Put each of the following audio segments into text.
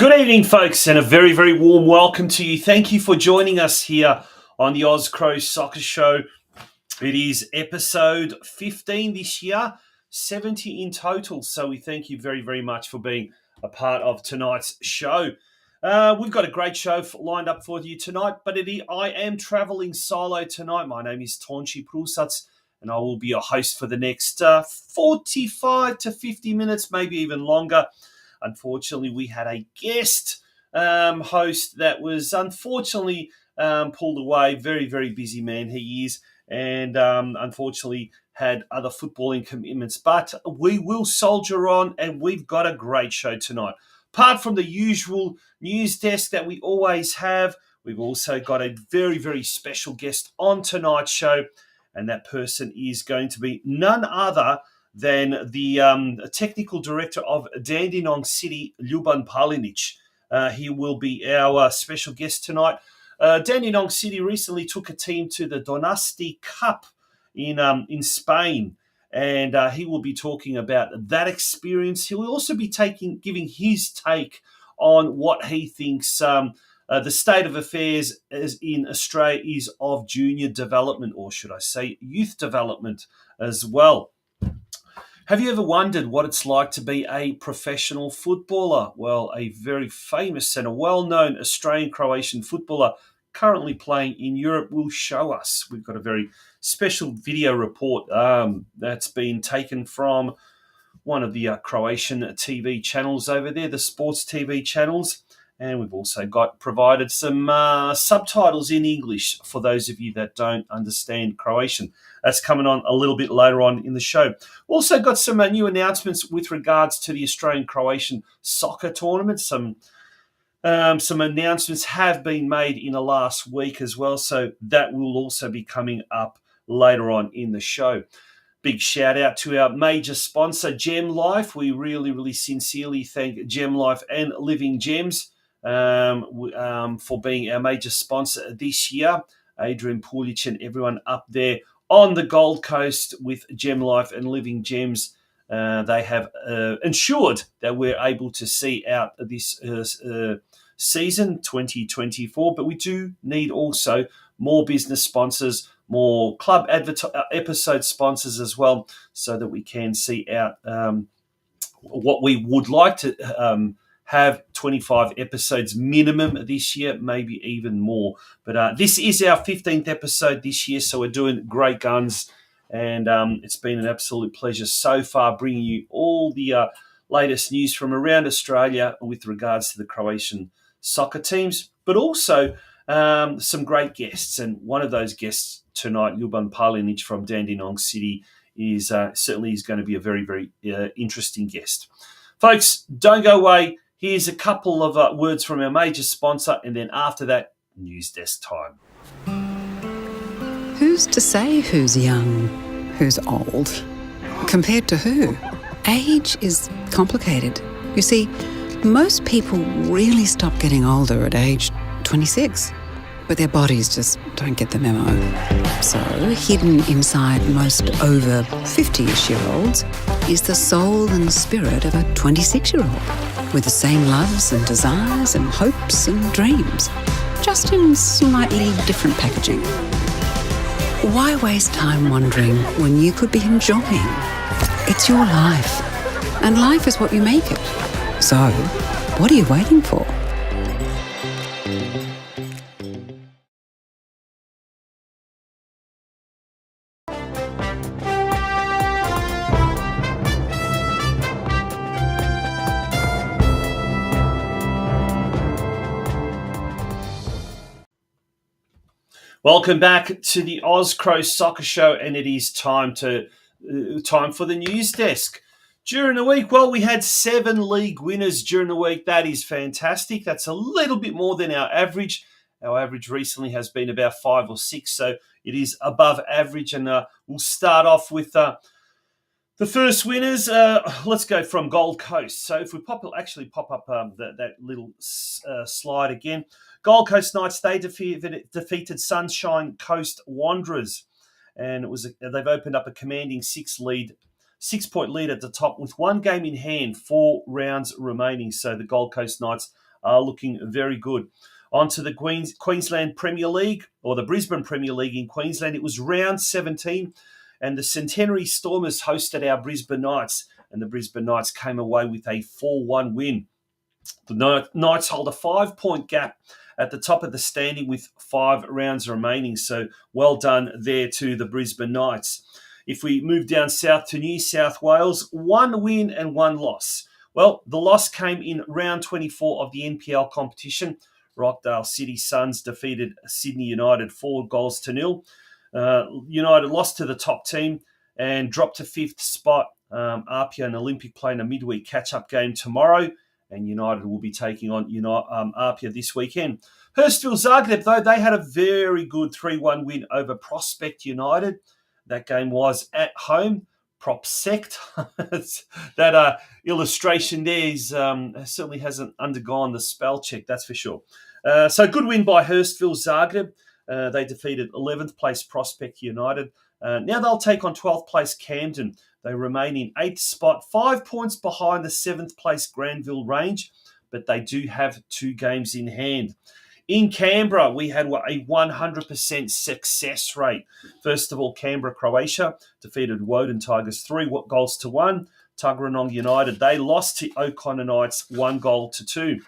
Good evening, folks, and a very, very warm welcome to you. Thank you for joining us here on the OZCRO Soccer Show. It is episode 15 this year, 70 in total. So we thank you very, very much for being a part of tonight's show. We've got a great show lined up for you tonight, but I am travelling solo tonight. My name is Tonchi Prusats, and I will be your host for the next 45 to 50 minutes, maybe even longer. Unfortunately, we had a guest host that was unfortunately pulled away. Very, very busy man he is, and unfortunately had other footballing commitments. But we will soldier on, and we've got a great show tonight. Apart from the usual news desk that we always have, we've also got a very, very special guest on tonight's show, and that person is going to be none other than the technical director of Dandenong City, Ljuban Palinic. He will be our special guest tonight. Dandenong City recently took a team to the Donasti Cup in Spain, and he will be talking about that experience. He will also be giving his take on what he thinks the state of affairs in Australia is of junior development, or should I say youth development as well. Have you ever wondered what it's like to be a professional footballer? Well, a very famous and a well-known Australian-Croatian footballer currently playing in Europe will show us. We've got a very special video report that's been taken from one of the Croatian TV channels over there, the sports TV channels. And we've also provided some subtitles in English for those of you that don't understand Croatian. That's coming on a little bit later on in the show. Also got some new announcements with regards to the Australian-Croatian soccer tournament. Some announcements have been made in the last week as well, so that will also be coming up later on in the show. Big shout out to our major sponsor, Gem Life. We really, really sincerely thank Gem Life and Living Gems for being our major sponsor this year. Adrian Pulic and everyone up there on the Gold Coast with Gem Life and Living Gems. They have ensured that we're able to see out this season 2024, but we do need also more business sponsors, more club episode sponsors as well, so that we can see out what we would like to have 25 episodes minimum this year, maybe even more. But this is our 15th episode this year, so we're doing great guns. And it's been an absolute pleasure so far bringing you all the latest news from around Australia with regards to the Croatian soccer teams, but also some great guests. And one of those guests tonight, Ljuban Palinic from Dandenong City, is certainly going to be a very, very interesting guest. Folks, don't go away. Here's a couple of words from our major sponsor, and then after that, news desk time. Who's to say who's young, who's old? Compared to who? Age is complicated. You see, most people really stop getting older at age 26, but their bodies just don't get the memo. So, hidden inside most over 50-ish-year-olds is the soul and spirit of a 26-year-old, with the same loves and desires and hopes and dreams, just in slightly different packaging. Why waste time wondering when you could be enjoying? It's your life, and life is what you make it. So, what are you waiting for? Welcome back to the OZCRO Soccer Show, and it is time for the news desk. During the week, well, we had 7 league winners during the week. That is fantastic. That's a little bit more than our average. Our average recently has been about 5 or 6, so it is above average. And we'll start off with the first winners. Let's go from Gold Coast. So if we pop up that little slide again. Gold Coast Knights, they defeated Sunshine Coast Wanderers, and they've opened up a commanding 6-point lead at the top with 1 game in hand, 4 rounds remaining. So the Gold Coast Knights are looking very good. On to the Queensland Premier League, or the Brisbane Premier League in Queensland. It was round 17, and the Centenary Stormers hosted our Brisbane Knights, and the Brisbane Knights came away with a 4-1 win. The Knights hold a 5-point gap at the top of the standing with 5 rounds remaining. So well done there to the Brisbane Knights. If we move down south to New South Wales, 1 win and 1 loss. Well, the loss came in round 24 of the NPL competition. Rockdale City Suns defeated Sydney United 4-0. United lost to the top team and dropped to 5th spot. Apia and Olympic playing a midweek catch-up game tomorrow, and United will be taking on Apia this weekend. Hurstville Zagreb, though, they had a very good 3-1 win over Prospect United. That game was at home. Propsect. That illustration there certainly hasn't undergone the spell check, that's for sure. So good win by Hurstville Zagreb. They defeated 11th place Prospect United. Now they'll take on 12th place Camden. They remain in 8th spot, 5 points behind the 7th place Granville Range, but they do have 2 games in hand. In Canberra, we had a 100% success rate. First of all, Canberra, Croatia defeated Woden Tigers 3-1. Tuggeranong United, they lost to O'Connor Knights 1-2.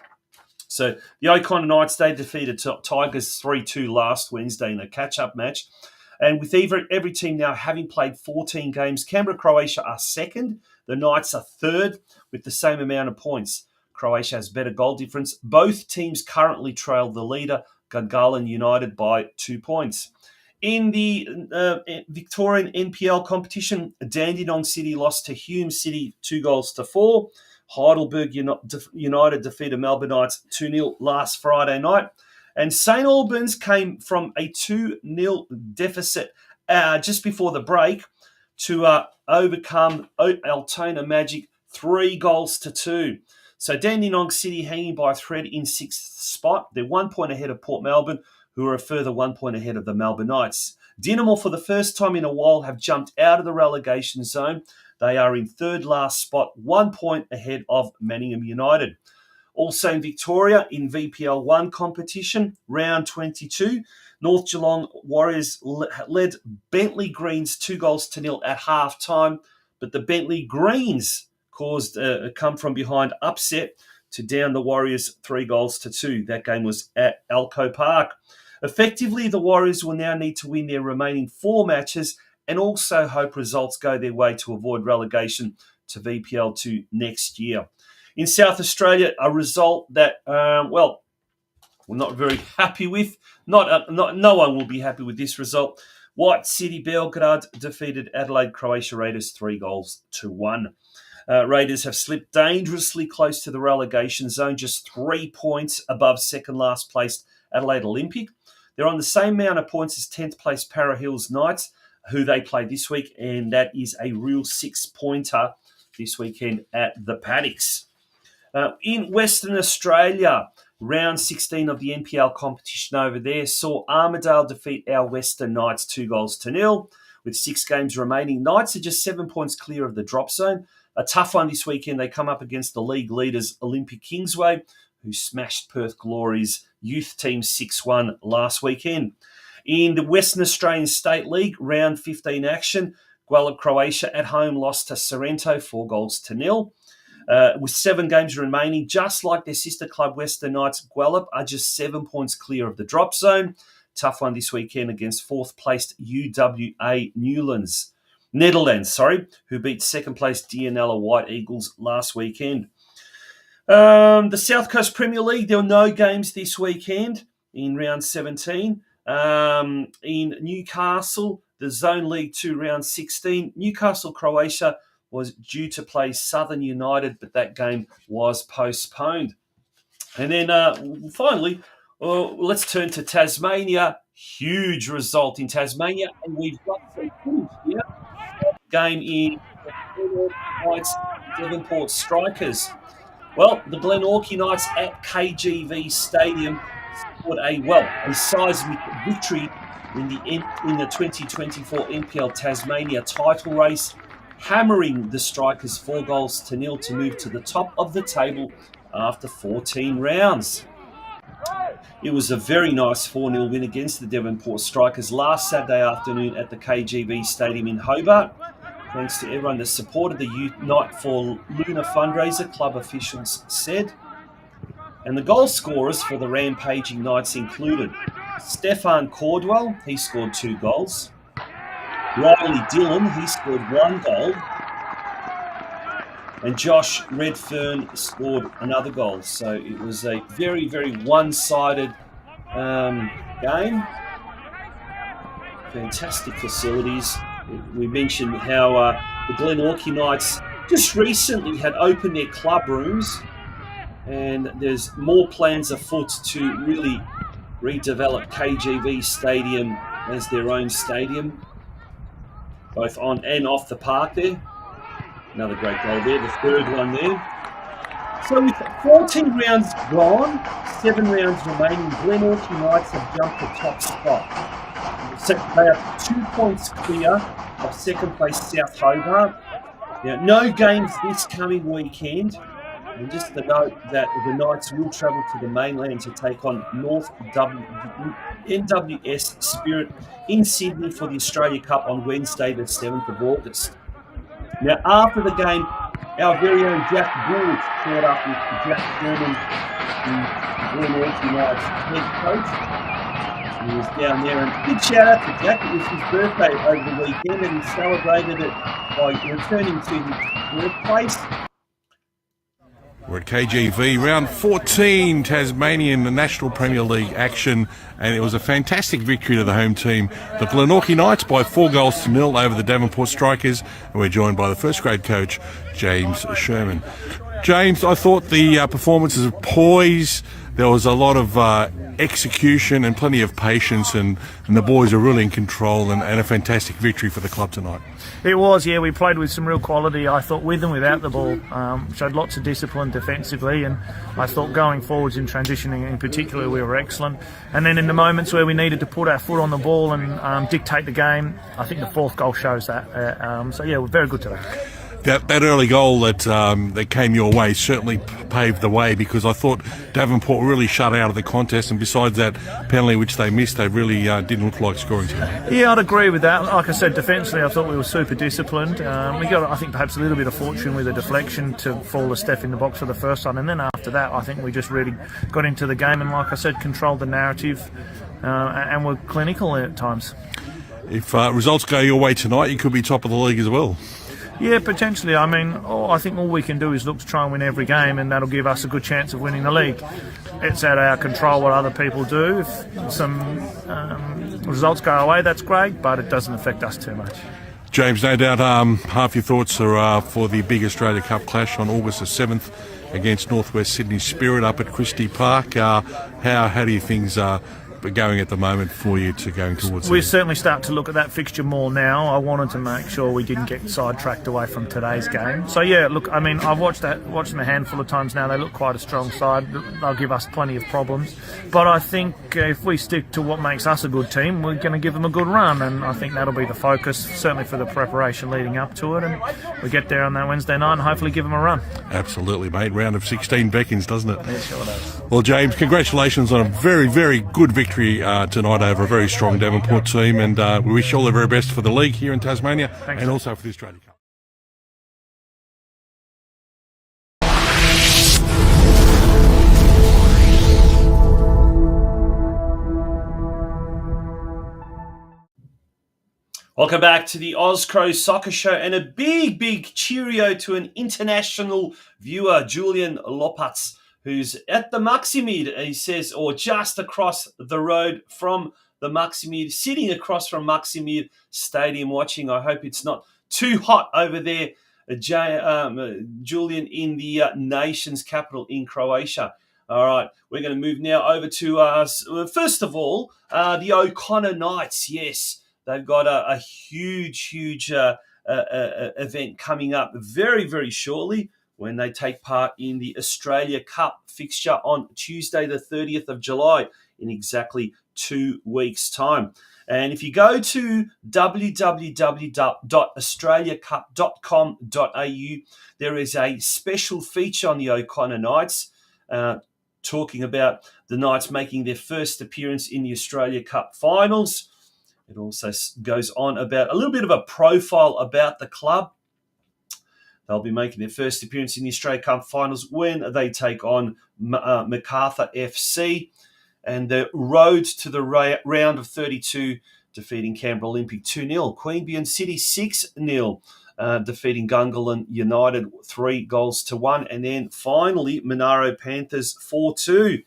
So the O'Connor Knights, they defeated Tigers 3-2 last Wednesday in a catch-up match. And with every team now having played 14 games, Canberra, Croatia are second. The Knights are third with the same amount of points. Croatia has better goal difference. Both teams currently trail the leader, Gungahlin United, by 2 points. In the Victorian NPL competition, Dandenong City lost to Hume City 2-4. Heidelberg United defeated Melbourne Knights 2-0 last Friday night. And St Albans came from a 2-0 deficit just before the break to overcome Altona Magic 3-2. So Dandenong City hanging by a thread in 6th spot. They're 1 point ahead of Port Melbourne, who are a further 1 point ahead of the Melbourne Knights. Dinamo, for the first time in a while, have jumped out of the relegation zone. They are in third last spot, 1 point ahead of Manningham United. Also in Victoria, in VPL 1 competition, round 22, North Geelong Warriors led Bentley Greens 2-0 at half-time, but the Bentley Greens caused a come-from-behind upset to down the Warriors 3-2. That game was at Alco Park. Effectively, the Warriors will now need to win their remaining 4 matches and also hope results go their way to avoid relegation to VPL 2 next year. In South Australia, a result that, we're not very happy with. No one will be happy with this result. White City Belgrade defeated Adelaide Croatia Raiders 3-1. Raiders have slipped dangerously close to the relegation zone, just 3 points above second last placed Adelaide Olympic. They're on the same amount of points as 10th place Para Hills Knights, who they play this week, and that is a real 6-pointer this weekend at the Paddocks. In Western Australia, round 16 of the NPL competition over there saw Armidale defeat our Western Knights 2-0. With 6 games remaining, Knights are just 7 points clear of the drop zone. A tough one this weekend. They come up against the league leaders, Olympic Kingsway, who smashed Perth Glory's youth team 6-1 last weekend. In the Western Australian State League, round 15 action, Guelph Croatia at home lost to Sorrento 4-0. With 7 games remaining, just like their sister club Western Knights, Guelph are just 7 points clear of the drop zone. Tough one this weekend against 4th placed UWA Netherlands, who beat 2nd place Dianella White Eagles last weekend. The South Coast Premier League, there were no games this weekend in round 17. In Newcastle, the Zone League 2 round 16, Newcastle Croatia was due to play Southern United, but that game was postponed. And then finally, let's turn to Tasmania. Huge result in Tasmania, and we've got some footage here. Game in Knights, Devonport Strikers. Well, the Glenorchy Knights at KGV Stadium scored a seismic victory in the 2024 NPL Tasmania title race, hammering the Strikers 4-0 to move to the top of the table after 14 rounds. It was a very nice 4-0 win against the Devonport Strikers last Saturday afternoon at the KGV Stadium in Hobart. Thanks to everyone that supported the Unite for Luna fundraiser, club officials said. And the goal scorers for the Rampaging Knights included Stefan Cordwell, he scored 2 goals. Riley Dillon, he scored 1 goal. And Josh Redfern scored another goal. So it was a very, very one-sided game. Fantastic facilities. We mentioned how the Glenorchy Knights just recently had opened their club rooms, and there's more plans afoot to really redevelop KGV Stadium as their own stadium, both on and off the park there. Another great goal there, the third one there. So with 14 rounds gone, 7 rounds remaining, Glenorchy Knights have jumped the top spot. They are 2 points clear of second place South Hobart. Now, no games this coming weekend. And just to note that the Knights will travel to the mainland to take on NWS Spirit in Sydney for the Australia Cup on Wednesday, the 7th of August. Now, after the game, our very own Jack Gould caught up with Jack Sherman, the Glenorchy Knights head coach. He was down there, and big shout out to Jack. It was his birthday over the weekend, and he celebrated it by returning to his workplace. We're at KGV, round 14, Tasmanian National Premier League action, and it was a fantastic victory to the home team, the Glenorchy Knights, by 4-0 over the Devonport Strikers, and we're joined by the first grade coach, James Sherman. James, I thought the performances of poise, there was a lot of execution and plenty of patience, and the boys are really in control, and a fantastic victory for the club tonight. It was, yeah. We played with some real quality, I thought, with and without the ball. Showed lots of discipline defensively, and I thought going forwards in transitioning in particular we were excellent. And then in the moments where we needed to put our foot on the ball and dictate the game, I think the 4th goal shows that. So yeah, we're very good today. That early goal that came your way certainly paved the way, because I thought Devonport really shut out of the contest, and besides that penalty which they missed, they really didn't look like scoring tonight. Yeah, I'd agree with that. Like I said, defensively I thought we were super disciplined. We got, I think, perhaps a little bit of fortune with a deflection to fall a step in the box for the first time, and then after that I think we just really got into the game and, like I said, controlled the narrative and were clinical at times. If results go your way tonight, you could be top of the league as well. Yeah, potentially. I mean, I think all we can do is look to try and win every game, and that'll give us a good chance of winning the league. It's out of our control what other people do. If some results go away, that's great, but it doesn't affect us too much. James, no doubt half your thoughts are for the big Australia Cup clash on August the 7th against Northwest Sydney Spirit up at Christie Park. How do you things going at the moment for you to going towards? We're certainly starting to look at that fixture more now. I wanted to make sure we didn't get sidetracked away from today's game. So yeah, look, I mean, I've watched them a handful of times now. They look quite a strong side. They'll give us plenty of problems. But I think if we stick to what makes us a good team, we're going to give them a good run, and I think that'll be the focus, certainly for the preparation leading up to it. And we get there on that Wednesday night and hopefully give them a run. Absolutely, mate. Round of 16 beckons, doesn't it? Yeah, sure does. Well, James, congratulations on a very, very good victory tonight over a very strong Devonport team, and we wish you all the very best for the league here in Tasmania. Thanks, and also for the Australia Cup. Welcome back to the OZCRO Soccer Show, and a big, big cheerio to an international viewer, Julian Lopatz, who's at the Maximid, he says, or just across the road from the Maximid, sitting across from Maximid Stadium watching. I hope it's not too hot over there, Julian, in the nation's capital in Croatia. All right, we're going to move now over to, first of all, the O'Connor Knights. Yes, they've got a huge event coming up very, very shortly, when they take part in the Australia Cup fixture on Tuesday, the 30th of July, in exactly 2 weeks' time. And if you go to www.australiacup.com.au, there is a special feature on the O'Connor Knights. talking about the Knights making their first appearance in the Australia Cup finals. It also goes on about a little bit of a profile about the club. They'll be making their first appearance in the Australia Cup finals when they take on Macarthur FC. And the road to the round of 32, defeating Canberra Olympic 2-0. Queanbeyan City 6-0, defeating Gungahlin United 3-1. And then finally, Monaro Panthers 4-2.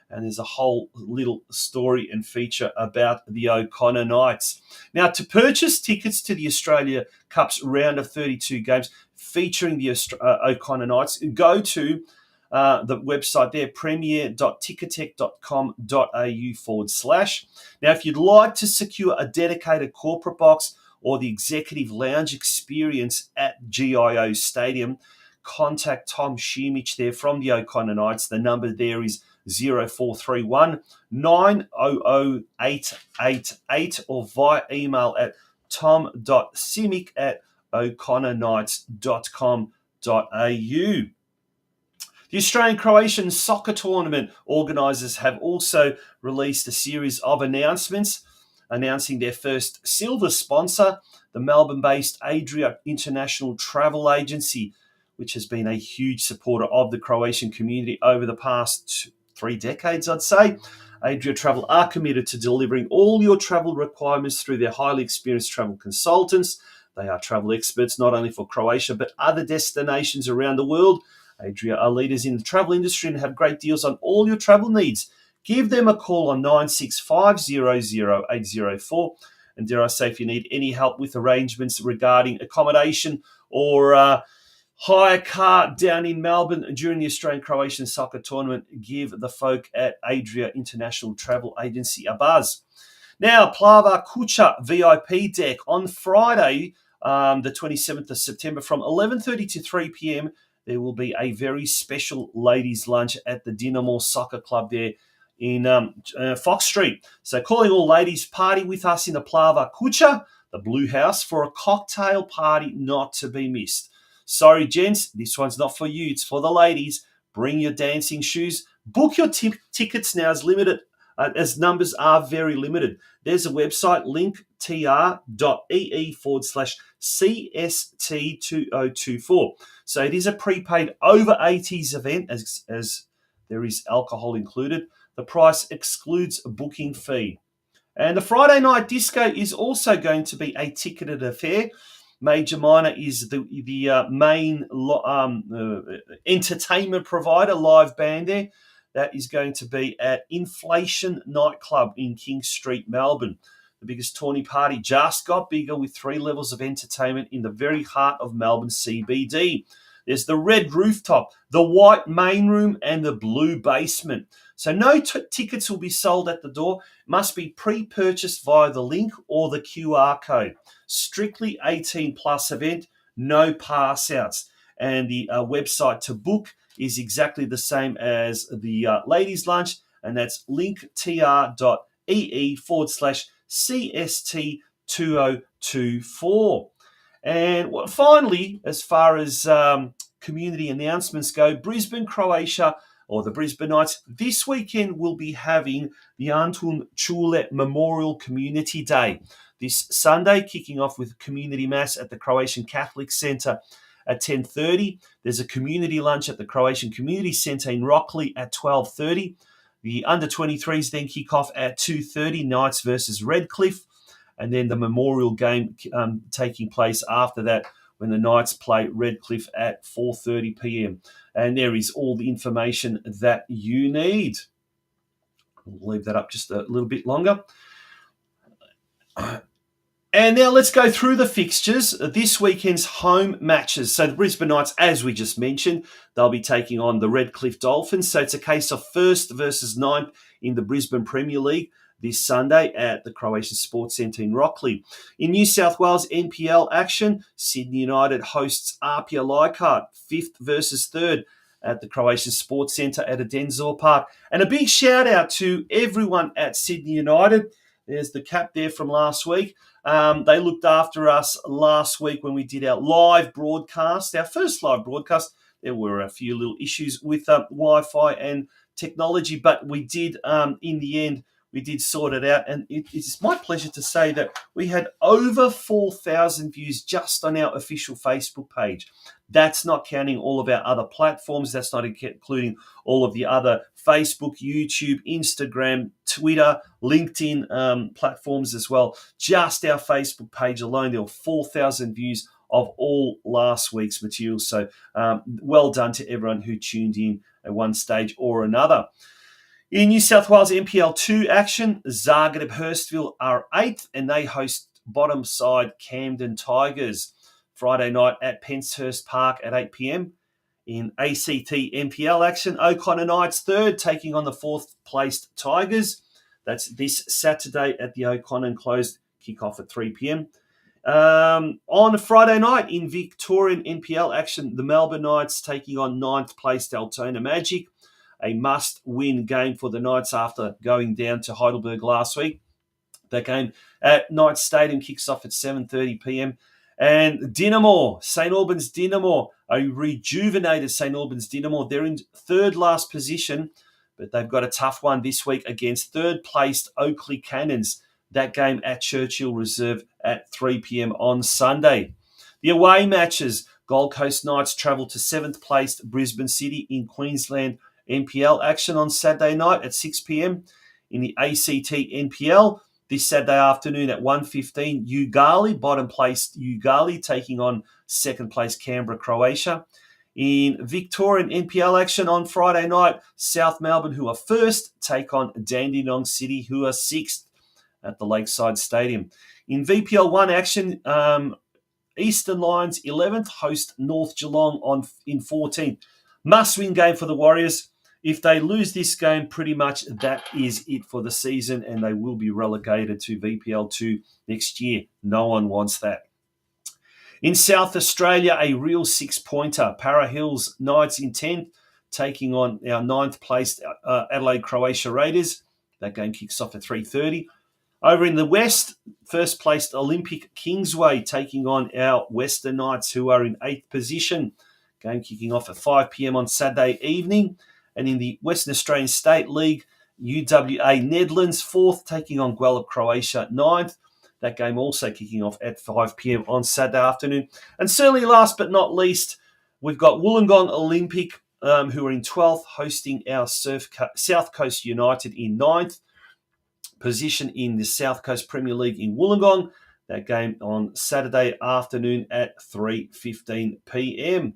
And there's a whole little story and feature about the O'Connor Knights. Now, to purchase tickets to the Australia Cup's round of 32 games featuring the O'Connor Knights, go to the website there, premier.ticketek.com.au/. Now, if you'd like to secure a dedicated corporate box or the executive lounge experience at GIO Stadium, contact Tom Schimich there from the O'Connor Knights. The number there is 0431 900 888 or via email at tom.simic@o'connorknights.com.au. The Australian-Croatian soccer tournament organisers have also released a series of announcements announcing their first silver sponsor, the Melbourne-based Adria International Travel Agency, which has been a huge supporter of the Croatian community over the past 3 decades, I'd say. Adria Travel are committed to delivering all your travel requirements through their highly experienced travel consultants. They are travel experts not only for Croatia, but other destinations around the world. Adria are leaders in the travel industry and have great deals on all your travel needs. Give them a call on 96500804. And dare I say, if you need any help with arrangements regarding accommodation or hire car down in Melbourne during the Australian-Croatian soccer tournament, give the folk at Adria International Travel Agency a buzz. Now, Plava Kucha VIP deck on Friday, the 27th of September from 11:30 to 3 p.m. There will be a very special ladies' lunch at the Dinamo Soccer Club there in Fox Street. So calling all ladies, party with us in the Plava Kucha, the Blue House, for a cocktail party not to be missed. Sorry, gents, this one's not for you. It's for the ladies. Bring your dancing shoes. Book your tickets now as numbers are very limited. There's a website, linktr.ee/CST2024. So it is a prepaid over 80s event as there is alcohol included. The price excludes a booking fee. And the Friday night disco is also going to be a ticketed affair. Major Minor is the main entertainment provider, live band there. That is going to be at Inflation Nightclub in King Street, Melbourne. The biggest tawny party just got bigger with 3 levels of entertainment in the very heart of Melbourne CBD. There's the red rooftop, the white main room, and the blue basement. So no tickets will be sold at the door. Must be pre-purchased via the link or the QR code. Strictly 18 plus event, no pass outs. And the website to book is exactly the same as the ladies' lunch, and that's linktr.ee/CST2024. And finally, as far as community announcements go, Brisbane, Croatia, or the Brisbane Knights, this weekend will be having the Antun Chule Memorial Community Day. This Sunday, kicking off with community mass at the Croatian Catholic Centre at 10:30. There's a community lunch at the Croatian Community Centre in Rockley at 12:30. The under-23s then kick off at 2:30, Knights versus Redcliffe. And then the memorial game taking place after that when the Knights play Redcliffe at 4:30 p.m. And there is all the information that you need. We'll leave that up just a little bit longer. And now let's go through the fixtures. This weekend's home matches. So the Brisbane Knights, as we just mentioned, they'll be taking on the Redcliffe Dolphins. So it's a case of first versus ninth in the Brisbane Premier League this Sunday at the Croatian Sports Centre in Rockley. In New South Wales NPL action, Sydney United hosts Apia Leichhardt, 5th versus 3rd at the Croatian Sports Centre at Adenzor Park. And a big shout out to everyone at Sydney United. There's the cap there from last week. They looked after us last week when we did our live broadcast, our first live broadcast. There were a few little issues with Wi-Fi and technology, but we did, in the end, we did sort it out. And it's my pleasure to say that we had over 4,000 views just on our official Facebook page. That's not counting all of our other platforms. That's not including all of the other Facebook, YouTube, Instagram, Twitter, LinkedIn platforms as well. Just our Facebook page alone, there were 4,000 views of all last week's material. So well done to everyone who tuned in at one stage or another. In New South Wales NPL 2 action, Zagreb Hurstville are 8th and they host bottom side Camden Tigers Friday night at Penshurst Park at 8 p.m. In ACT NPL action, O'Connor Knights 3rd taking on the 4th placed Tigers. That's this Saturday at the O'Connor Enclosed, kick-off at 3 p.m. On Friday night in Victorian NPL action, the Melbourne Knights taking on 9th placed Altona Magic. A must-win game for the Knights after going down to Heidelberg last week. That game at Knights Stadium kicks off at 7:30 p.m. And Dinamo, St Albans Dinamo, a rejuvenated St Albans Dinamo. They're in third last position, but they've got a tough one this week against third-placed Oakley Cannons. That game at Churchill Reserve at 3 p.m. on Sunday. The away matches, Gold Coast Knights travel to 7th-placed Brisbane City in Queensland NPL action on Saturday night at 6 p.m. In the ACT NPL, this Saturday afternoon at 1:15, Ugali, bottom-placed Ugali, taking on second-placed Canberra, Croatia. In Victorian NPL action on Friday night, South Melbourne, who are first, take on Dandenong City, who are 6th at the Lakeside Stadium. In VPL 1 action, Eastern Lions 11th host North Geelong in 14th. Must-win game for the Warriors. If they lose this game, pretty much that is it for the season, and they will be relegated to VPL 2 next year. No one wants that. In South Australia, a real six-pointer. Para Hills Knights in 10th, taking on our 9th-placed Adelaide Croatia Raiders. That game kicks off at 3:30. Over in the West, first-placed Olympic Kingsway, taking on our Western Knights, who are in 8th position. Game kicking off at 5 p.m. on Saturday evening. And in the Western Australian State League, UWA Netherlands 4th taking on Guelph Croatia 9th. That game also kicking off at 5 p.m. on Saturday afternoon. And certainly last but not least, we've got Wollongong Olympic, who are in 12th, hosting our South Coast United in 9th position in the South Coast Premier League in Wollongong. That game on Saturday afternoon at 3:15 p.m.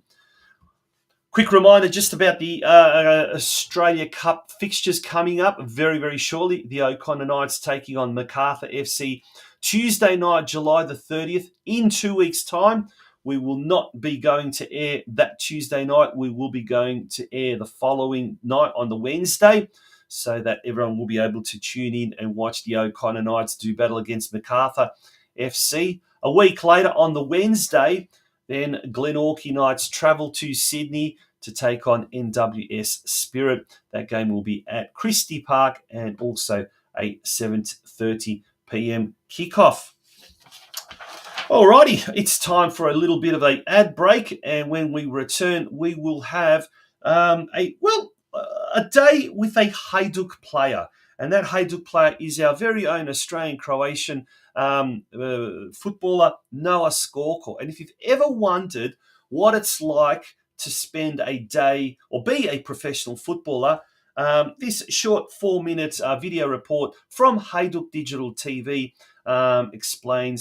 Quick reminder just about the Australia Cup fixtures coming up very, very shortly. The O'Connor Knights taking on Macarthur FC Tuesday night, July the 30th. In 2 weeks' time, we will not be going to air that Tuesday night. We will be going to air the following night on the Wednesday, so that everyone will be able to tune in and watch the O'Connor Knights do battle against Macarthur FC. A week later on the Wednesday, then Glenorchy Knights travel to Sydney to take on NWS Spirit. That game will be at Christie Park and also a 7:30 p.m. kickoff. Alrighty, it's time for a little bit of an ad break, and when we return, we will have a day with a Hajduk player. And that Hajduk player is our very own Australian-Croatian footballer, Noah Skorko. And if you've ever wondered what it's like to spend a day or be a professional footballer, this short 4-minute video report from Hajduk Digital TV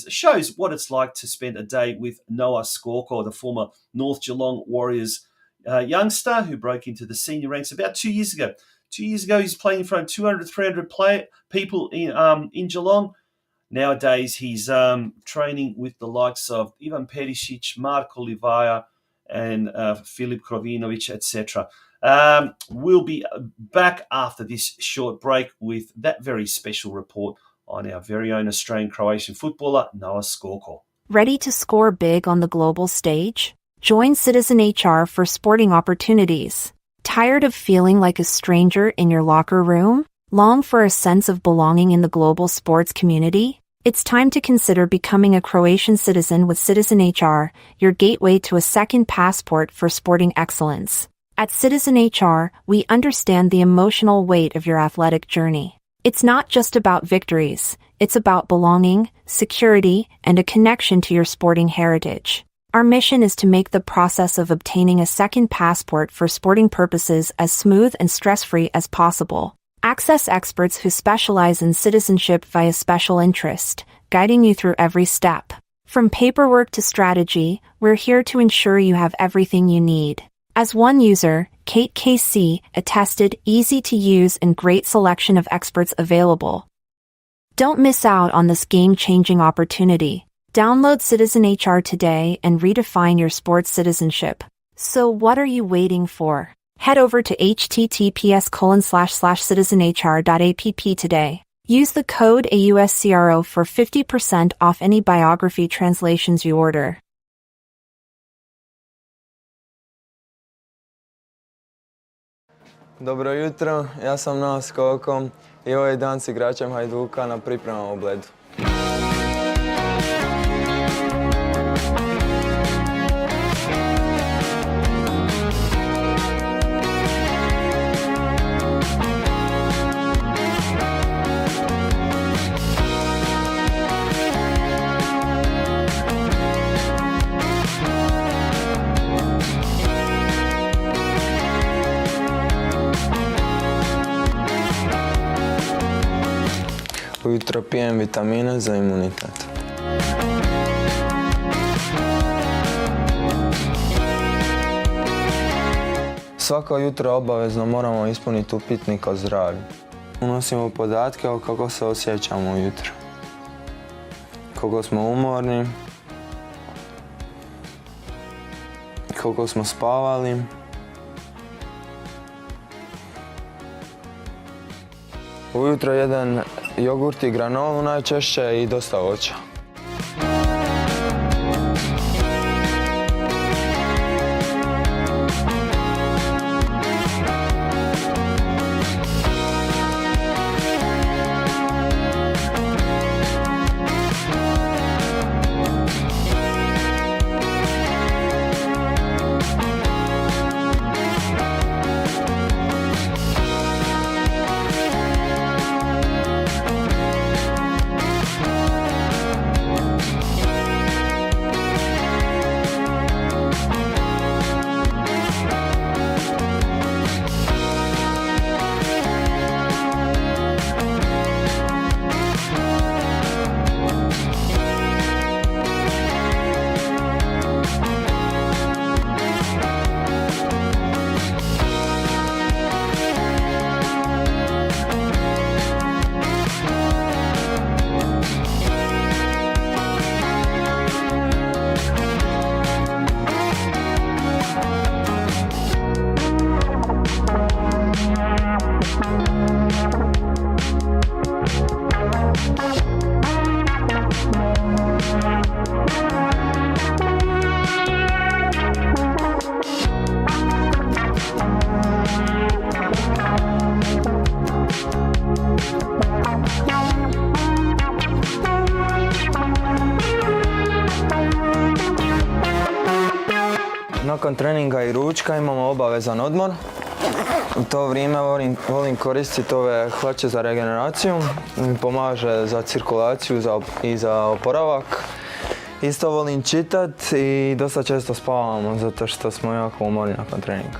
shows what it's like to spend a day with Noah Skorko, the former North Geelong Warriors youngster who broke into the senior ranks about 2 years ago. 2 years ago, he's playing in front of 200, 300 people in Geelong. Nowadays, he's training with the likes of Ivan Perisic, Marko Livaja, and Filip Krovinovic, etc. We'll be back after this short break with that very special report on our very own Australian-Croatian footballer, Noah Skorko. Ready to score big on the global stage? Join Citizen HR for sporting opportunities. Tired of feeling like a stranger in your locker room? Long for a sense of belonging in the global sports community? It's time to consider becoming a Croatian citizen with Citizen HR, your gateway to a second passport for sporting excellence. At Citizen HR, we understand the emotional weight of your athletic journey. It's not just about victories, it's about belonging, security, and a connection to your sporting heritage. Our mission is to make the process of obtaining a second passport for sporting purposes as smooth and stress-free as possible. Access experts who specialize in citizenship via special interest, guiding you through every step. From paperwork to strategy, we're here to ensure you have everything you need. As one user, Kate KC attested, easy to use and great selection of experts available. Don't miss out on this game-changing opportunity. Download Citizen HR today and redefine your sports citizenship. So what are you waiting for? Head over to https://citizenhr.app today. Use the code AUSCRO for 50% off any biography translations you order. Dobro jutro, ja sam na skokom I ovaj dan s igračem Hajduka na pripremama u Bledu. Ujutro pijem vitamine za imunitet. Svako jutro obavezno moramo ispuniti upitnik o zdravlju. Unosimo podatke o kako se osjećamo ujutro. Koliko smo umorni, koliko smo spavali. Ujutro jedan jogurt I granolu najčešće I dosta voća. Nakon treninga I ručka imamo obavezan odmor. U to vrijeme volim koristiti ove hlače za regeneraciju. Mi pomaže za cirkulaciju I za oporavak. Isto volim čitat I dosta često spavamo zato što smo jako umorni nakon treninga.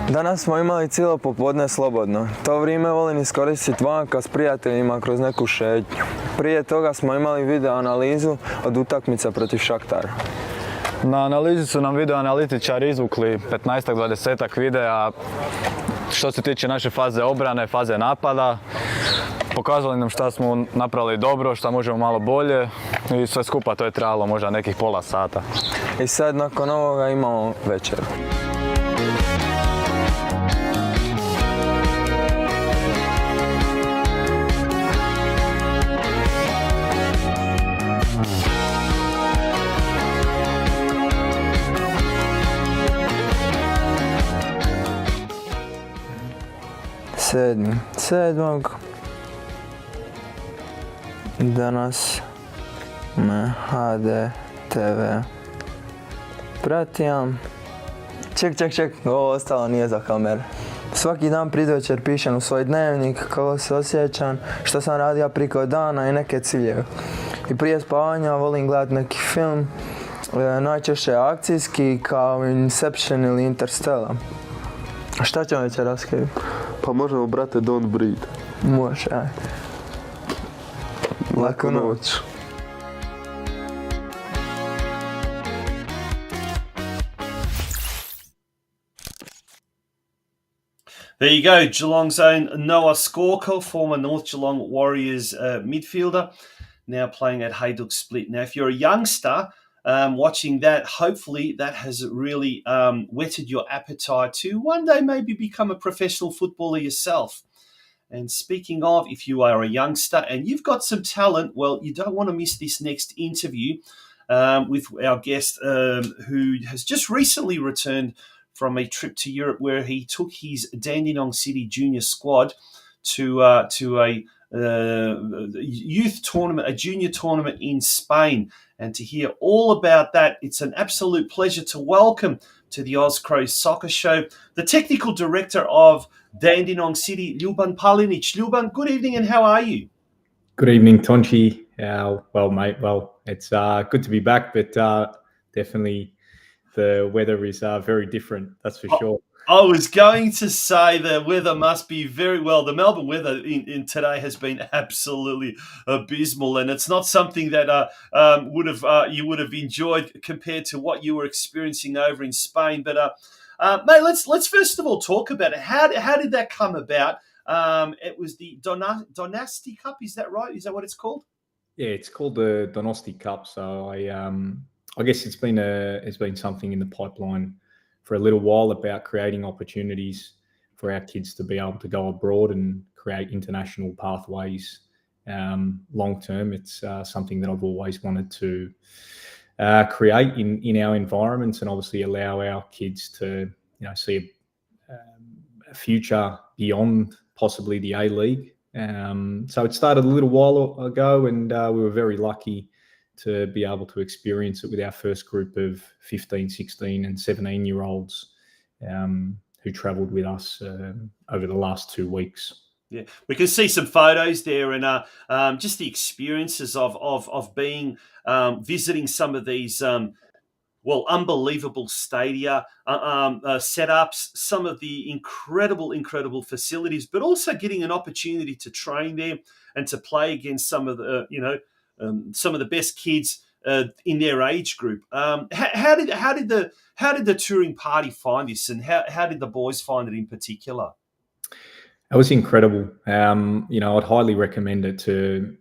Danas smo imali cijelo popodne slobodno. To vrijeme volim iskoristiti vanka s prijateljima kroz neku šetnju. Prije toga smo imali video analizu od utakmice protiv Šaktara. Na analizi su nam video analitičari izvukli 15-20 videa što se tiče naše faze obrane, faze napada. Pokazali nam šta smo napravili dobro, šta možemo malo bolje I sve skupa to je trajalo možda nekih pola sata. I sad nakon ovoga imamo večeru. 7.7. Danas me HDTV pratijam. Ček, ovo ostalo nije za kameru. Svaki dan predvečer pišem u svoj dnevnik kako se osjećam, što sam radio preko dana i neke ciljeve. I prije spavanja volim gledati neki film, najčešće akcijski kao Inception ili Interstellar. A šta ćemo večeras, Kevin? Pa možemo, brate, Don't Breathe. Može, aj. Laku noć. There you go, Geelong's own OZCRO, former North Geelong Warriors midfielder, now playing at Hajduk Split. Now, if you're a youngster watching that, hopefully that has really whetted your appetite to one day maybe become a professional footballer yourself. And speaking of, if you are a youngster and you've got some talent, well, you don't want to miss this next interview with our guest who has just recently returned from a trip to Europe where he took his Dandenong City junior squad to a youth tournament, a junior tournament in Spain. And to hear all about that, it's an absolute pleasure to welcome to the OZCRO Soccer Show the technical director of Dandenong City, Ljuban Palinic. Ljuban, good evening and how are you? Good evening, Tonchi. Well, mate, it's good to be back, but definitely the weather is very different, that's for sure. I was going to say the weather must be very well. The Melbourne weather in today has been absolutely abysmal, and it's not something that you would have enjoyed compared to what you were experiencing over in Spain. But mate, let's first of all talk about it. How did that come about? It was the Donosti Cup. Is that right? Is that what it's called? Yeah, it's called the Donosti Cup. So I guess it's been something in the pipeline for a little while about creating opportunities for our kids to be able to go abroad and create international pathways long term. It's something that I've always wanted to create in our environments and obviously allow our kids to see a future beyond possibly the A-League. So it started a little while ago, and we were very lucky to be able to experience it with our first group of 15, 16 and 17-year-olds who travelled with us over the last 2 weeks. Yeah, we can see some photos there and just the experiences of being visiting some of these unbelievable stadia, setups, some of the incredible facilities, but also getting an opportunity to train there and to play against some of the some of the best kids in their age group. How did the touring party find this, and how did the boys find it in particular? It was incredible. I'd highly recommend it to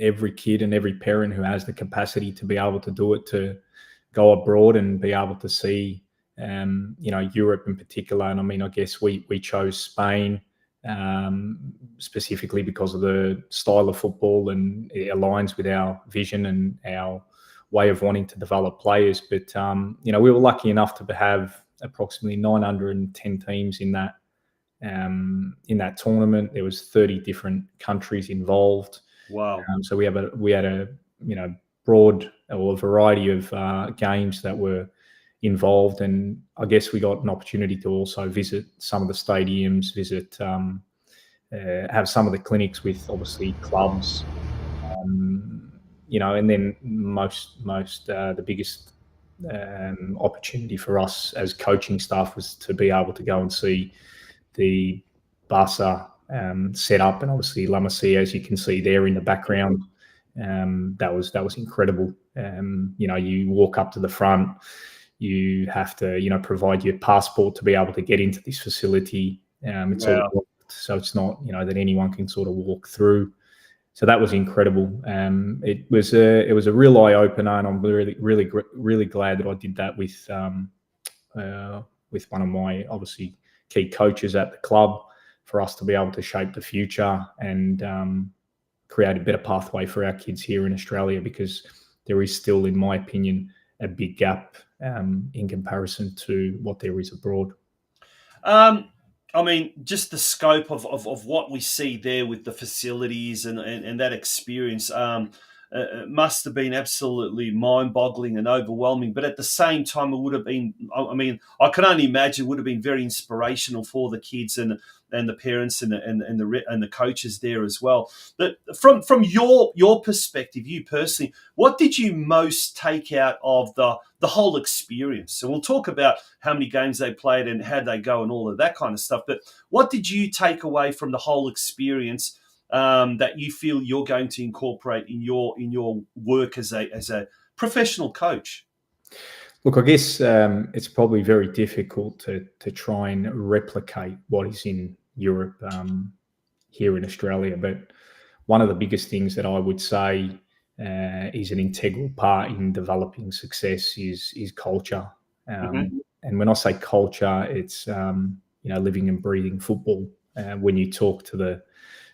every kid and every parent who has the capacity to be able to do it, to go abroad and be able to see, Europe in particular. And I mean, I guess we chose Spain specifically because of the style of football, and it aligns with our vision and our way of wanting to develop players. But, we were lucky enough to have approximately 910 teams in that tournament. There was 30 different countries involved. Wow. So we had a broad or a variety of games that were involved, and I guess we got an opportunity to also visit some of the stadiums, have some of the clinics with obviously clubs, and then the biggest opportunity for us as coaching staff was to be able to go and see the Barca set up, and obviously La Masia, as you can see there in the background. That was incredible. You walk up to the front, you have to provide your passport to be able to get into this facility. It's all locked, so it's not that anyone can sort of walk through. So that was incredible. It was a real eye opener, and I'm really glad that I did that with one of my obviously key coaches at the club, for us to be able to shape the future and create a better pathway for our kids here in Australia, because there is still, in my opinion, a big gap in comparison to what there is abroad. I mean, just the scope of what we see there with the facilities and that experience must have been absolutely mind-boggling and overwhelming. But at the same time, it would have been, I mean, I can only imagine it would have been very inspirational for the kids and the parents and the coaches there as well. But from your perspective, you personally, what did you most take out of the whole experience? So we'll talk about how many games they played and how they go and all of that kind of stuff. But what did you take away from the whole experience that you feel you're going to incorporate in your work as a professional coach? Look, I guess it's probably very difficult to try and replicate what is in Europe here in Australia. But one of the biggest things that I would say is an integral part in developing success is culture. And when I say culture, it's living and breathing football. When you talk to the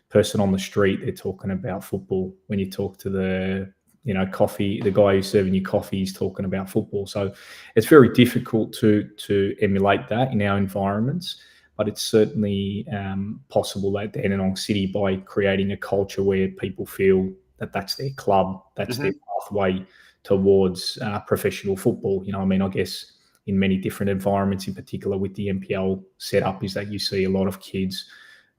person on the street, they're talking about football. When you talk to the guy who's serving you coffee, he's talking about football. So it's very difficult to emulate that in our environments, but it's certainly possible at Dandenong City by creating a culture where people feel that that's their club, that's their pathway towards professional football. I guess in many different environments, in particular with the NPL setup, is that you see a lot of kids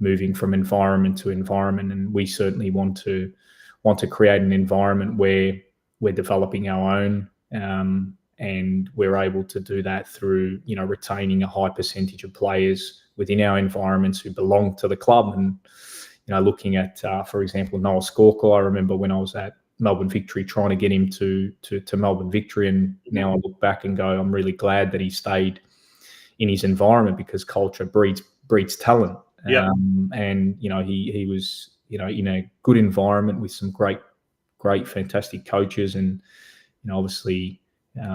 moving from environment to environment, and we certainly want to create an environment where we're developing our own, and we're able to do that through retaining a high percentage of players within our environments who belong to the club. And looking at for example Noah Skorkle, I remember when I was at Melbourne Victory trying to get him to Melbourne Victory, and now I look back and go, I'm really glad that he stayed in his environment, because culture breeds talent. Yeah. And he was in a good environment with some great fantastic coaches, and obviously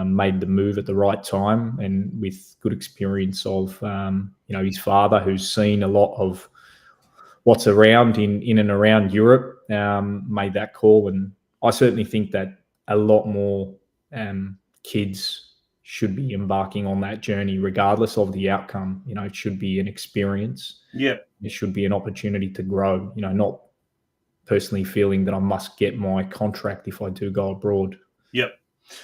made the move at the right time, and with good experience of his father, who's seen a lot of what's around in and around Europe, made that call. And I certainly think that a lot more kids should be embarking on that journey, regardless of the outcome. It should be an experience. Yeah. It should be an opportunity to grow, not personally feeling that I must get my contract if I do go abroad. Yep.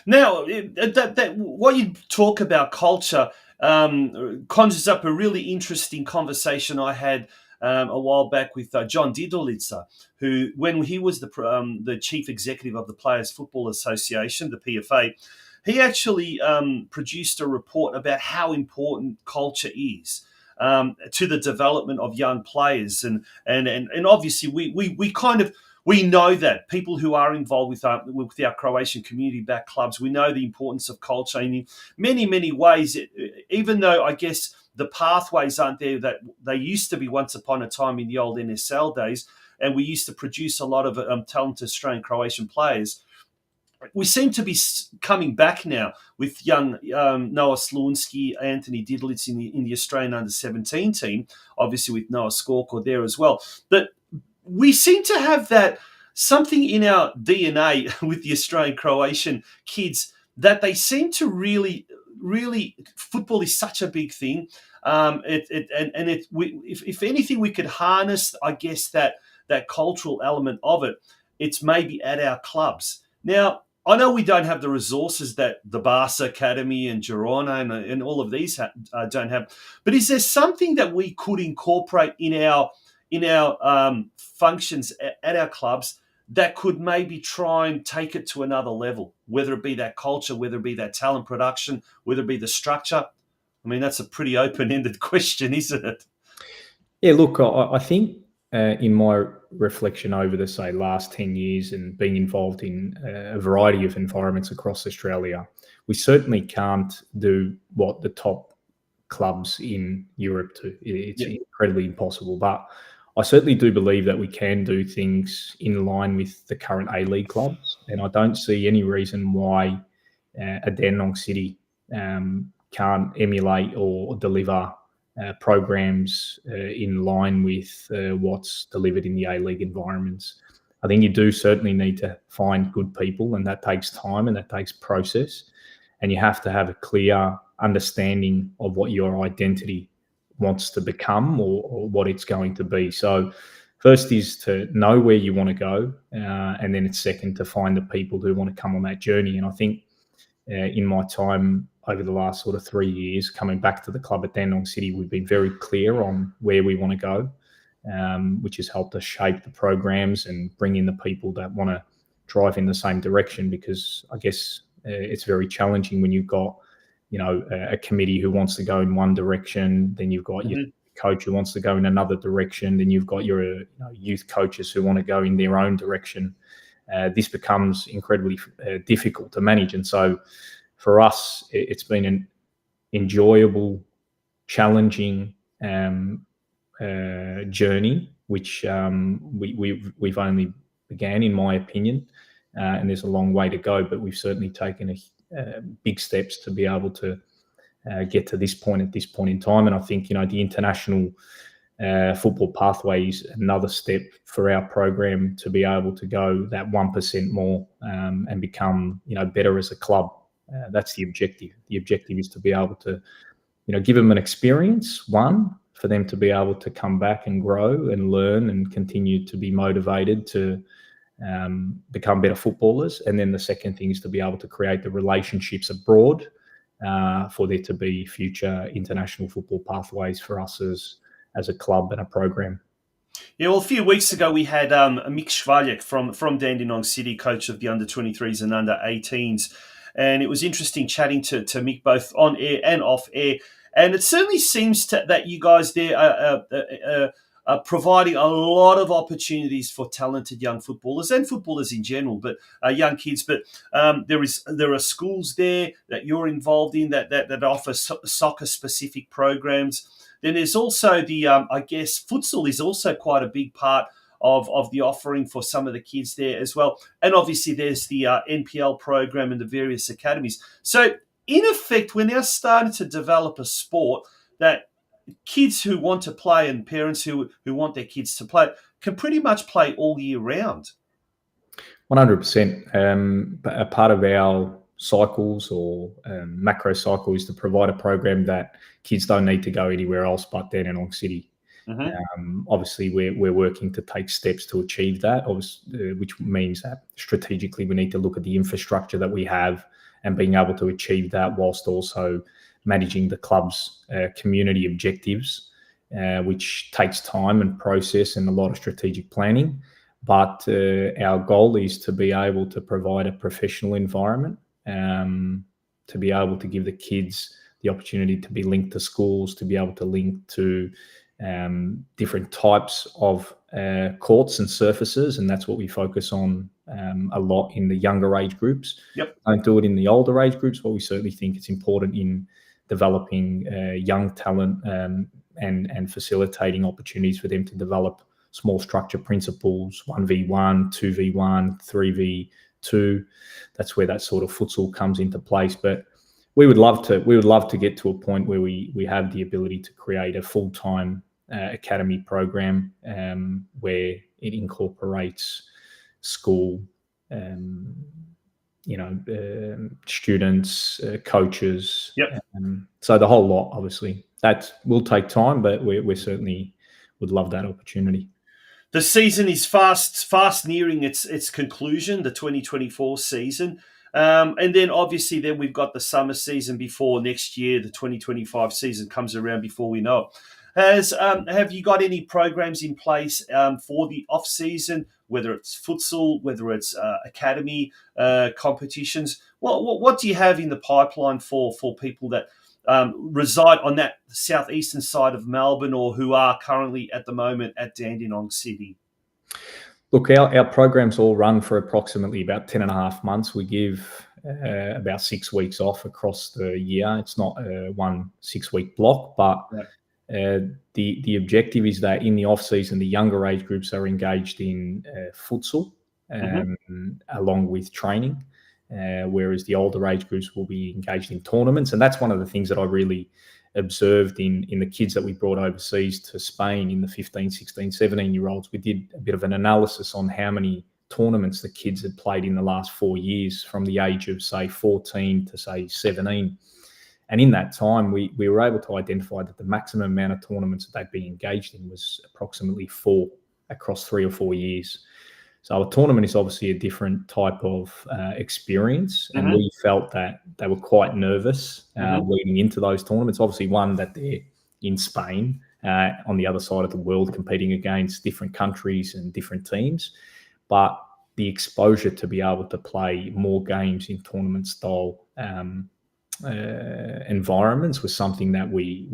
Now, that what you talk about culture conjures up a really interesting conversation I had a while back with John Didolitza, who, when he was the chief executive of the Players Football Association, the PFA, he actually produced a report about how important culture is to the development of young players, and obviously we know that people who are involved with our Croatian community-backed clubs, we know the importance of culture, and in many ways, even though I guess the pathways aren't there that they used to be once upon a time in the old NSL days, and we used to produce a lot of talented Australian Croatian players, we seem to be coming back now with young Noah Slunski, Anthony Didlitz in the Australian under-17 team, obviously with Noah Skorkle there as well. But we seem to have that something in our DNA with the Australian Croatian kids, that they seem to really football is such a big thing. If anything, we could harness, I guess, that cultural element of it. It's maybe at our clubs. Now, I know we don't have the resources that the Barca Academy and Girona and all of these don't have, but is there something that we could incorporate in our functions at our clubs that could maybe try and take it to another level, whether it be that culture, whether it be that talent production, whether it be the structure? I mean, that's a pretty open-ended question, isn't it? Yeah, look, I think in my reflection over the, say, last 10 years and being involved in a variety of environments across Australia, we certainly can't do what the top clubs in Europe do. It's incredibly impossible. But I certainly do believe that we can do things in line with the current A-League clubs, and I don't see any reason why a Dandenong City can't emulate or deliver programs in line with what's delivered in the A-League environments. I think you do certainly need to find good people, and that takes time and that takes process, and you have to have a clear understanding of what your identity wants to become or what it's going to be. So first is to know where you want to go, and then it's second to find the people who want to come on that journey. And I think in my time over the last sort of 3 years, coming back to the club at Dandenong City, we've been very clear on where we want to go, which has helped us shape the programs and bring in the people that want to drive in the same direction. Because I guess it's very challenging when you've got, a committee who wants to go in one direction, then you've got your coach who wants to go in another direction, then you've got your youth coaches who want to go in their own direction. This becomes incredibly difficult to manage. And so for us, it's been an enjoyable, challenging journey, which we've only began, in my opinion, and there's a long way to go, but we've certainly taken big steps to be able to get to this point at this point in time. And I think, the international football pathway is another step for our program to be able to go that 1% more and become, better as a club. That's the objective. The objective is to be able to, give them an experience, for them to be able to come back and grow and learn and continue to be motivated to become better footballers. And then the second thing is to be able to create the relationships abroad for there to be future international football pathways for us as a club and a program. Yeah, well, a few weeks ago we had Mick Schwaljek from Dandenong City, coach of the under-23s and under-18s. And it was interesting chatting to Mick both on air and off air. And it certainly seems that you guys there are providing a lot of opportunities for talented young footballers and footballers in general, but young kids. But there are schools there that you're involved in that offer soccer-specific programs. Then there's also the, I guess, futsal is also quite a big part of the offering for some of the kids there as well. And obviously there's the NPL program and the various academies. So in effect, we're now starting to develop a sport that kids who want to play and parents who want their kids to play can pretty much play all year round. 100%. A part of our cycles or macro cycle is to provide a program that kids don't need to go anywhere else but Dandenong City. Obviously, we're working to take steps to achieve that, which means that strategically we need to look at the infrastructure that we have and being able to achieve that whilst also managing the club's community objectives, which takes time and process and a lot of strategic planning. But our goal is to be able to provide a professional environment, to be able to give the kids the opportunity to be linked to schools, to be able to link to different types of courts and surfaces, and that's what we focus on a lot in the younger age groups. Don't do it in the older age groups, but we certainly think it's important in developing young talent and facilitating opportunities for them to develop small structure principles, 1v1, 2v1, 3v2. That's where that sort of futsal comes into place. But we would love to get to a point where we have the ability to create a full-time academy program where it incorporates school, students, coaches. So the whole lot, obviously. That will take time, but we certainly would love that opportunity. The season is fast nearing its conclusion, the 2024 season. And then obviously then we've got the summer season before next year, the 2025 season comes around before we know it. Have you got any programs in place for the off season, whether it's futsal, whether it's academy competitions? What do you have in the pipeline for people that reside on that southeastern side of Melbourne or who are currently at the moment at Dandenong City? Look, our programs all run for approximately about 10 and a half months. We give about 6 weeks off across the year. It's not one 6-week block, but the objective is that in the off season, the younger age groups are engaged in futsal along with training, whereas the older age groups will be engaged in tournaments. And that's one of the things that I really observed in the kids that we brought overseas to Spain, in the 15, 16, 17-year-olds. We did a bit of an analysis on how many tournaments the kids had played in the last 4 years from the age of, say, 14 to, say, 17. And in that time, we were able to identify that the maximum amount of tournaments that they'd been engaged in was approximately 4 across 3 or 4 years. So a tournament is obviously a different type of experience, and we felt that they were quite nervous leading into those tournaments. Obviously, one, that they're in Spain, on the other side of the world, competing against different countries and different teams, but the exposure to be able to play more games in tournament style environments was something that we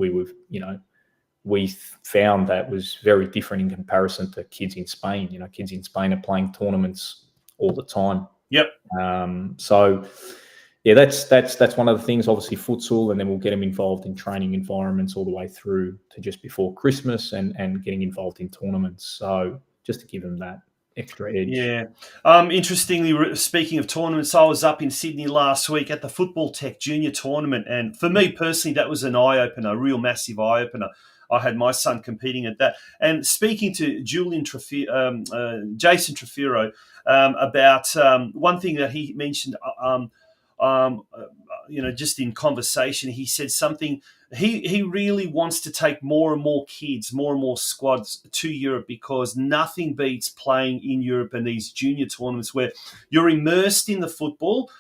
found that was very different in comparison to kids in Spain. Kids in Spain are playing tournaments all the time. Yep. So yeah, that's one of the things. Obviously, futsal, and then we'll get them involved in training environments all the way through to just before Christmas, and getting involved in tournaments. So just to give them that extra edge. Yeah. Interestingly, speaking of tournaments, I was up in Sydney last week at the Football Tech Junior Tournament, and for me personally, that was an eye-opener, a real massive eye-opener. I had my son competing at that. And speaking to Jason Trefiro about one thing that he mentioned, just in conversation, he said something. He really wants to take more and more kids, more and more squads to Europe, because nothing beats playing in Europe and these junior tournaments where you're immersed in the football.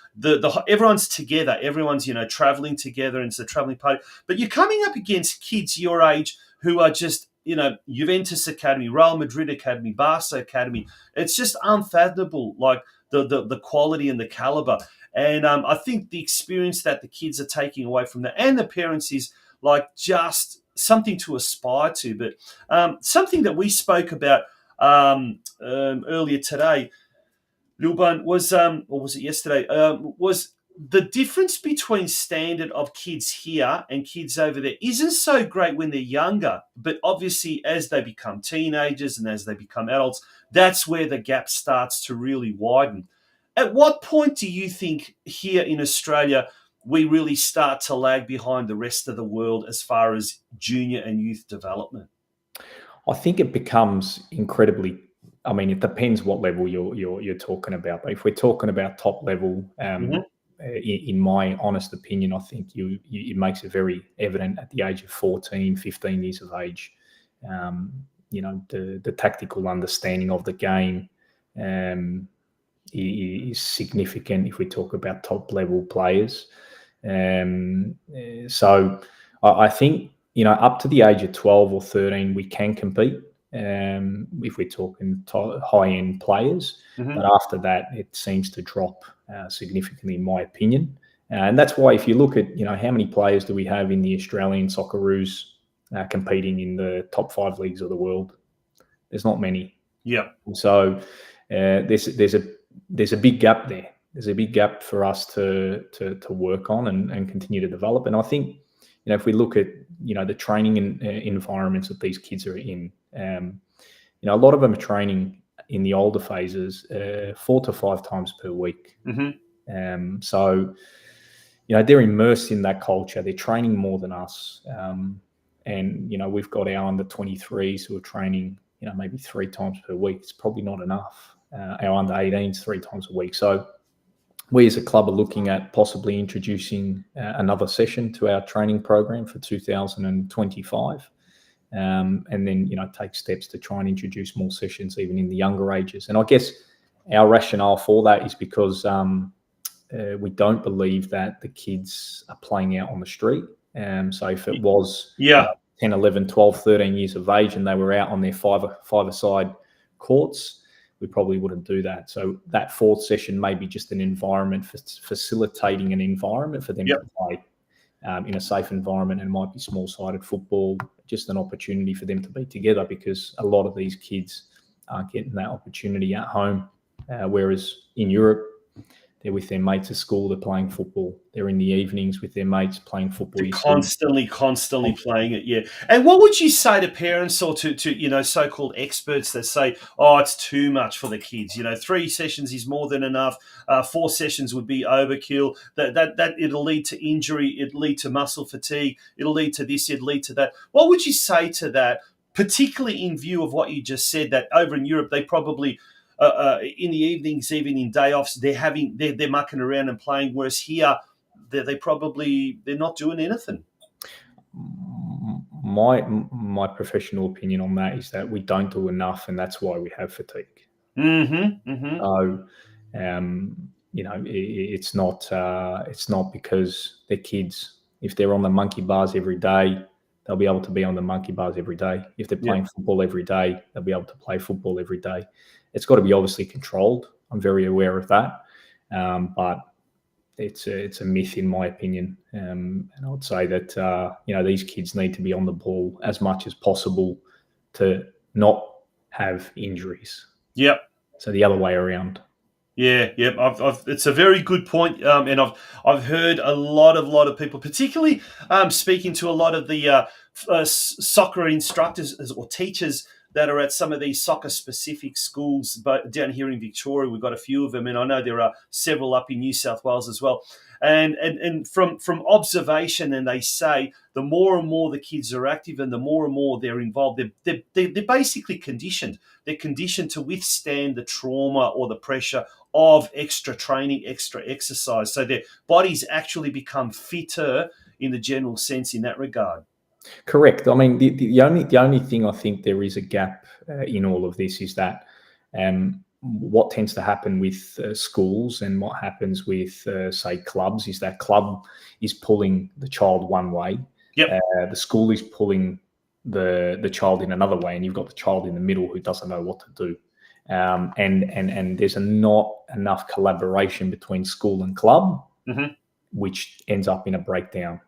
Everyone's together, everyone's traveling together, and it's a traveling party. But you're coming up against kids your age who are just Juventus Academy, Real Madrid Academy, Barca Academy. It's just unfathomable, like the quality and the caliber. And I think the experience that the kids are taking away from that, and the parents, is like just something to aspire to. But something that we spoke about earlier today, Lilban, was or was it yesterday? Was the difference between standard of kids here and kids over there isn't so great when they're younger, but obviously as they become teenagers and as they become adults, that's where the gap starts to really widen. At what point do you think here in Australia we really start to lag behind the rest of the world as far as junior and youth development? I think it becomes incredibly. I mean, it depends what level you're talking about. But if we're talking about top level, in my honest opinion, I think it makes it very evident at the age of 14, 15 years of age. The tactical understanding of the game is significant if we talk about top level players. So I think, up to the age of 12 or 13, we can compete if we're talking high-end players. But after that, it seems to drop significantly, in my opinion. And that's why, if you look at, how many players do we have in the Australian Socceroos competing in the top 5 leagues of the world? There's not many. Yeah. So there's a big gap there. There's a big gap for us to work on and continue to develop. And I think, if we look at, the training environments that these kids are in, a lot of them are training in the older phases 4 to 5 times per week. So, they're immersed in that culture. They're training more than us. And, we've got our under 23s who are training, maybe 3 times per week. It's probably not enough. Our under 18s 3 times a week. So we as a club are looking at possibly introducing another session to our training program for 2025. And then, take steps to try and introduce more sessions even in the younger ages. And I guess our rationale for that is because we don't believe that the kids are playing out on the street. So if it was 10, 11, 12, 13 years of age and they were out on their five-a-side courts, we probably wouldn't do that. So that 4th session may be just an environment for facilitating an environment for them to play in a safe environment, and it might be small-sided football, just an opportunity for them to be together, because a lot of these kids aren't getting that opportunity at home, whereas in Europe, they're with their mates at school, they're playing football. They're in the evenings with their mates playing football. Constantly playing it, yeah. And what would you say to parents or to so-called experts that say, oh, it's too much for the kids? 3 sessions is more than enough. 4 sessions would be overkill. That it'll lead to injury. It'll lead to muscle fatigue. It'll lead to this. It'll lead to that. What would you say to that, particularly in view of what you just said, that over in Europe they probably in the evenings, even in day offs, they're mucking around and playing, whereas here they're not doing anything. My professional opinion on that is that we don't do enough, and that's why we have fatigue. So, it's not because they're kids. If they're on the monkey bars every day, they'll be able to be on the monkey bars every day. If they're playing football every day, they'll be able to play football every day. It's got to be obviously controlled. I'm very aware of that, but it's a myth in my opinion. And I would say that these kids need to be on the ball as much as possible to not have injuries. Yep. So the other way around. Yeah. It's a very good point, and I've heard a lot of people, particularly speaking to a lot of the soccer instructors or teachers that are at some of these soccer-specific schools, but down here in Victoria, we've got a few of them, and I know there are several up in New South Wales as well. And from observation, and they say the more and more the kids are active and the more they're involved, they're basically conditioned. They're conditioned to withstand the trauma or the pressure of extra training, extra exercise. So their bodies actually become fitter in the general sense in that regard. Correct. I mean, the only thing I think there is a gap in all of this is that what tends to happen with schools and what happens with, say, clubs is that club is pulling the child one way. Yep. The school is pulling the child in another way, and you've got the child in the middle who doesn't know what to do. And there's not enough collaboration between school and club, which ends up in a breakdown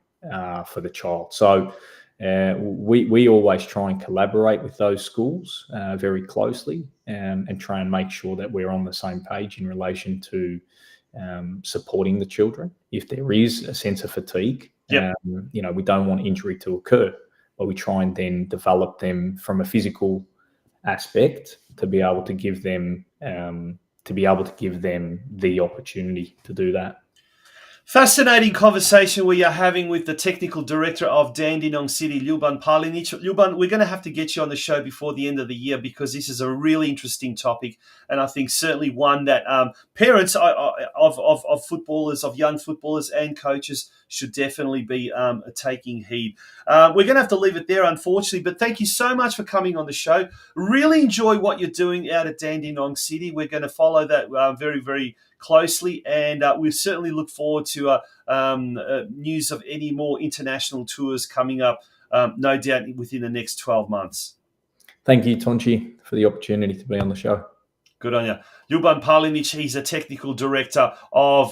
for the child. So we always try and collaborate with those schools very closely and try and make sure that we're on the same page in relation to supporting the children. If there is a sense of fatigue, we don't want injury to occur, but we try and then develop them from a physical aspect to be able to give them the opportunity to do that. Fascinating conversation we are having with the technical director of Dandenong City, Ljuban Palinic. Ljuban, we're going to have to get you on the show before the end of the year because this is a really interesting topic, and I think certainly one that parents of footballers, of young footballers and coaches should definitely be taking heed. We're going to have to leave it there, unfortunately, but thank you so much for coming on the show. Really enjoy what you're doing out at Dandenong City. We're going to follow that very, very closely, and we certainly look forward to news of any more international tours coming up, no doubt within the next 12 months. Thank you, Tonchi, for the opportunity to be on the show. Good on you. Ljuban Palinic, he's a technical director of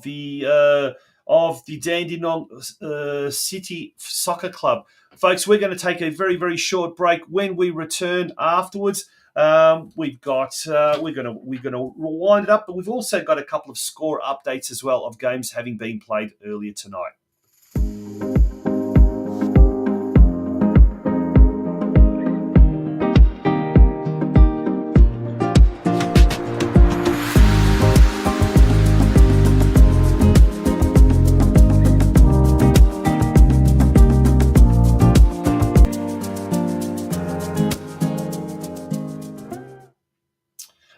the Dandenong City Soccer Club. Folks, we're going to take a very, very short break. When we return afterwards, we're going to wind it up, but we've also got a couple of score updates as well of games having been played earlier tonight.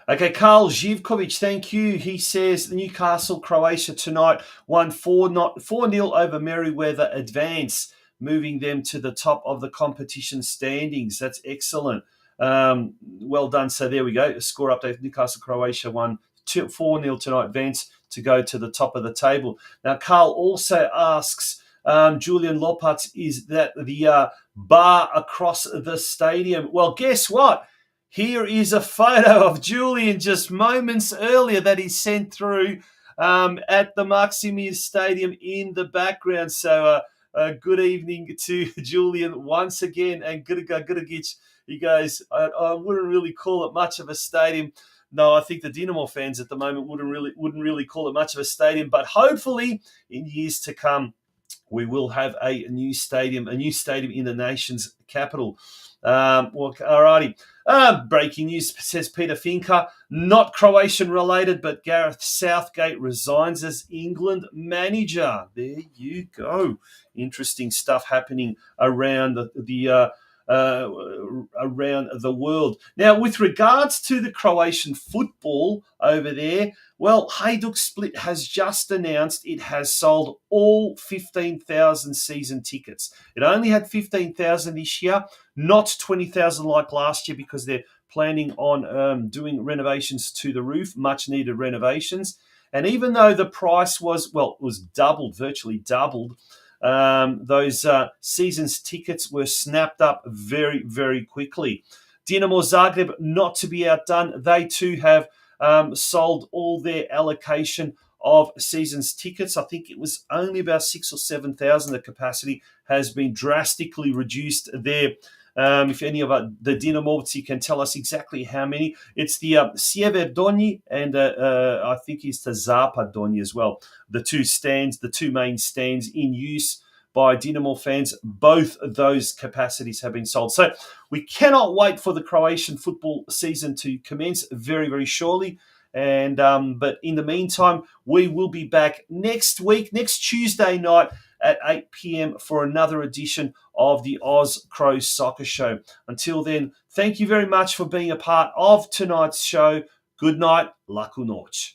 Okay, Karl Živkovic, thank you. He says Newcastle, Croatia tonight won 4-0 over Merryweather Advance, moving them to the top of the competition standings. That's excellent. Well done. So there we go. A score update. Newcastle, Croatia won 4-0 tonight, Advance to go to the top of the table. Now, Karl also asks, Julian Lopatz, is that the bar across the stadium? Well, guess what? Here is a photo of Julian just moments earlier that he sent through at the Maksimir Stadium in the background. So good evening to Julian once again. And Gudagic, he goes, I wouldn't really call it much of a stadium. No, I think the Dinamo fans at the moment wouldn't really call it much of a stadium. But hopefully in years to come, we will have a new stadium in the nation's capital. Alrighty. Breaking news, says Peter Finker, not Croatian related, but Gareth Southgate resigns as England manager. There you go. Interesting stuff happening around the around the world. Now, with regards to the Croatian football over there, well, Hajduk Split has just announced it has sold all 15,000 season tickets. It only had 15,000 this year, not 20,000 like last year, because they're planning on doing renovations to the roof, much needed renovations. And even though the price was doubled, virtually doubled, those season's tickets were snapped up very, very quickly. Dinamo Zagreb, not to be outdone, they too have sold all their allocation of season's tickets. I think it was only about 6,000 or 7,000. The capacity has been drastically reduced there. If any of the Dinamovci can tell us exactly how many. It's the Sjever Donji and I think it's the Zapad Donji as well. The two main stands in use by Dinamo fans. Both of those capacities have been sold. So we cannot wait for the Croatian football season to commence very, very shortly. And but in the meantime, we will be back next week, next Tuesday night at 8 p.m. for another edition of the OZCRO Soccer Show. Until then, thank you very much for being a part of tonight's show. Good night, laku noć.